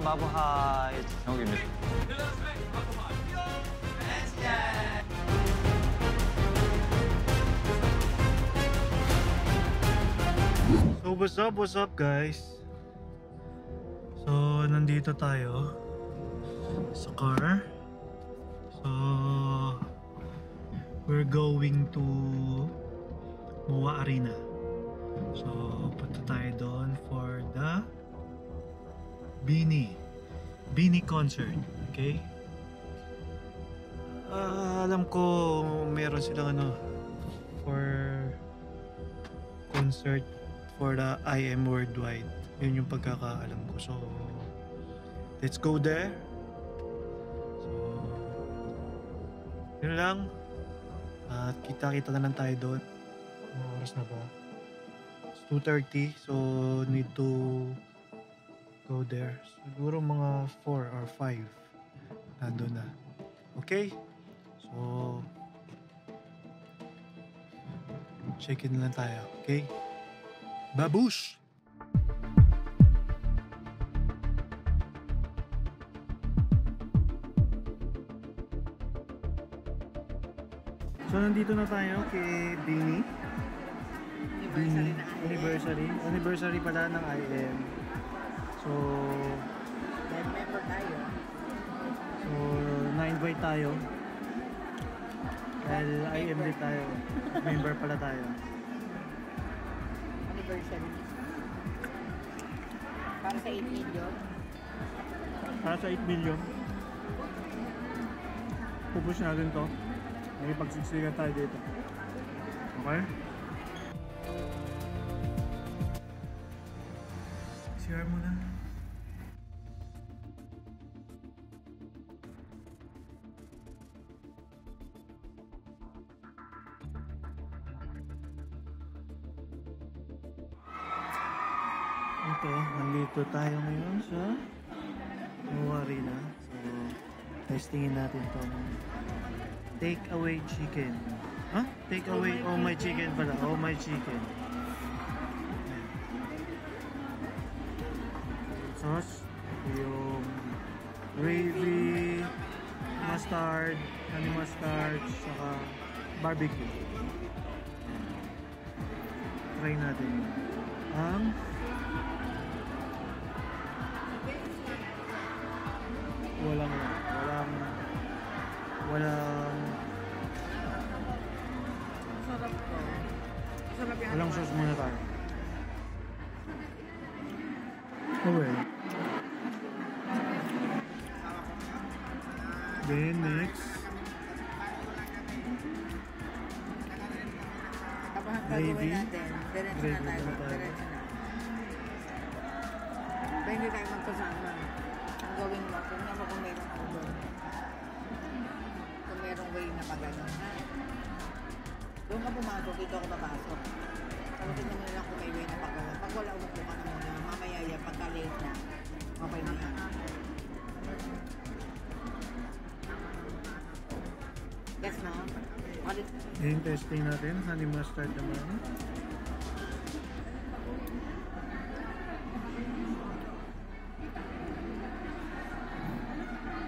마부하의 정욱입니다. So what's up guys? So nandito tayo sa car. So we're going to MOA Arena. So punta tayo doon for the Beanie concert. Okay? Alam ko meron silang for concert for the IM Worldwide. Yun yung pagkakaalam ko. So let's go there. So yun lang. At kita-kita na lang tayo doon. Anong oras na ba? It's 2:30. So need to go there. Siguro mga 4 or 5 nandun na. Okay? So check-in na lang tayo. Okay? Babush! So nandito na tayo kay Beanie. Anniversary pala ng IM. So member tayo. So na-invite tayo. Dahil IM din tayo. Member pala tayo. Anniversary. Para sa 8 million. Para sa 8 million. Pupush natin to. May pagsiksikan tayo dito. Okay? CR muna. Ito, nandito tayo ngayon sa MOA Arena. So, testingin natin itong take away chicken. Ha? Take away oh my chicken pala. Oh my chicken. Sauce. Yung gravy, mustard, honey mustard, saka barbecue. Try natin. Ang walang Sarap to. Sarap yan. walang sauce muna tayo. Okay. Then next Kapag gravy. gagawin natin, diretso Gravy na tayo. na tayo. Diretso na. Pero hindi tayo magkasama. Ang gawin mo, tingnan mo kung meron ako doon. Kung merong way na pag-ganon, ha? Doon ka pumasok, dito ako papasok. Tapos tingnan mo na lang kung may way na pag-ganon. Pag wala, umupo ka na muna. Mamaya yan, pagka late na, okay na yan. Yes, no? Ulit. Yung testing natin, honey mustard naman.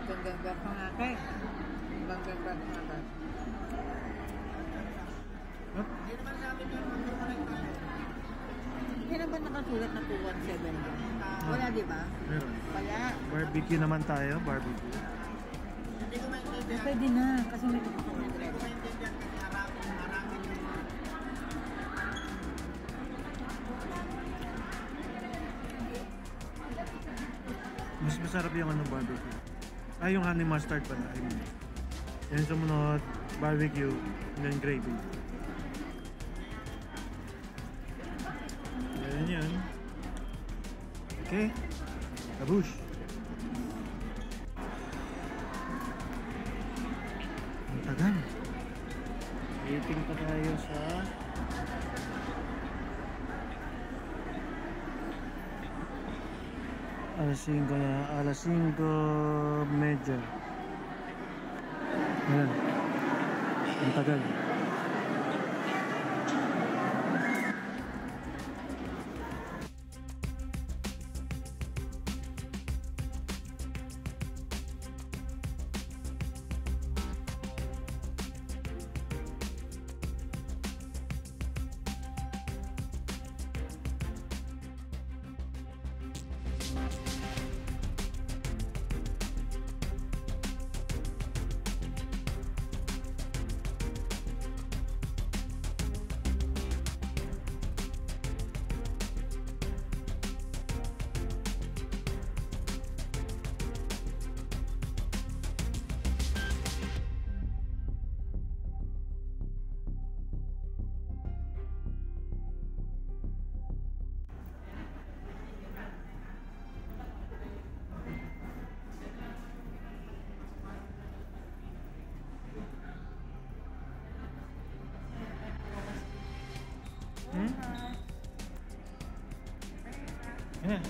Ganda pa nga kay. Ganda pa nga. Hindi naman nakasulat na 217 dyan. Wala, di ba? Meron. Wala. Barbecue naman tayo, barbecue. Pwede na, kasi may tututunan diretso. Mas masarap yung barbecue. Ah, yung honey mustard pala. Yan sumunod, barbecue, and then gravy. Yan. Okay. Kabush. Ang tagal. Waiting pa tayo sa alas 5 na, alas 5:30. Ayan. Ang tagal. Hmm? Yan.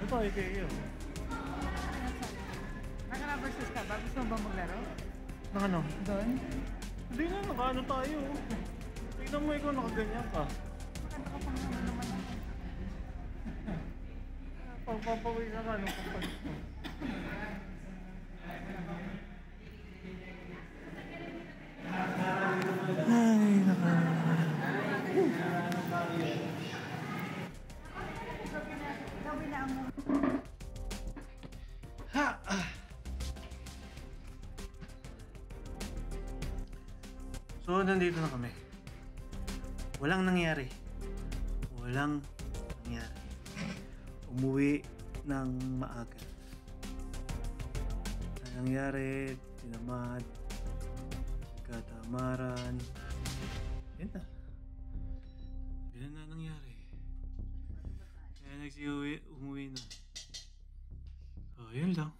Ito, IKEA. Naka-rubber shoes ka ba? Gusto mo ba maglaro? Nang ano? Doon? Hindi na, nakaano tayo. Tignan mo ikaw, nakaganyan ka. Maganda ka pang naman ako. Pagpapawin ka nung kapalit mo. Ay, naka... Ha! So, nandito na kami. Walang nangyari. Walang nangyari. Umuwi ng maaga. Ang nangyari, tinamad, katamaran. Yan na. Yan na nangyari. Kaya umuwi na. So, yun lang.